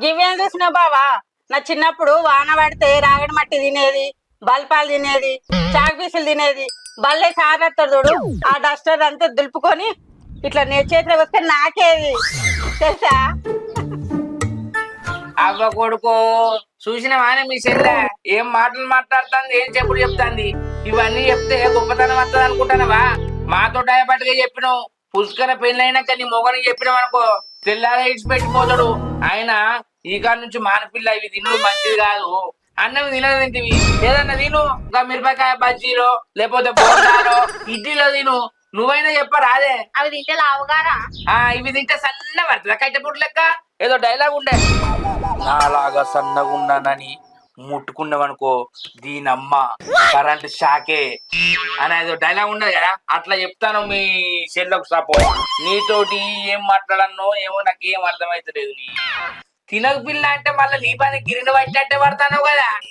గివ్వేం చూసినావు బావా? నా చిన్నప్పుడు వాన పడితే రాగడి మట్టి తినేది, బల్పాలు తినేది, చాక్ పీసులు తినేది. బల్లే సారత్తాడు చూడు, ఆ డస్టర్ అంతా దులుపుకొని ఇట్లా చేతిలో వస్తే నాకేది తెలుసా? అవ్వ కొడుకు చూసినవానే మీ చెల్లె ఏం మాటలు మాట్లాడుతుంది, ఏం చెప్పుడు చెప్తాంది. ఇవన్నీ చెప్తే గొప్పతనం వస్తుంది అనుకుంటానవా? మాతో డయపట్టుగా చెప్పినావు. పుష్కర పెళ్ళైనాక నీ మొగనికి చెప్పినావు అనుకో, తెల్లారా ఇడిచిపెట్టిపోతాడు. ఆయన ఈ కాడ నుంచి మానపిల్ల ఇవి తినడు మంచిది కాదు. అన్నం తినదింటివి ఏదన్నా తిను, ఇంకా మిరపకాయ బజ్జీలో లేకపోతే బోండాలో ఇడ్లీలో తిను. నువ్వైనా చెప్పరాదే? అవి తింటే లావుగారా? ఇవి తింటే సన్న పడుతుందా కట్టెపుట్టు లెక్క? ఏదో డైలాగ్ ఉండే, నాలాగా సన్నగా ఉన్నానని ముట్టుకున్నావనుకో దీనమ్మ కరెంట్ షాకే అని ఏదో డైలాగ్ ఉండదు కదా, అట్లా చెప్తాను మీ చెల్లకు సపోర్ట్. నీతోటి ఏం మాట్లాడన్నో ఏమో నాకేం అర్థమైతలేదు. నీ తినక పిల్ల అంటే మళ్ళీ నీ పని గిరిని పట్టినట్టే పడతాను కదా.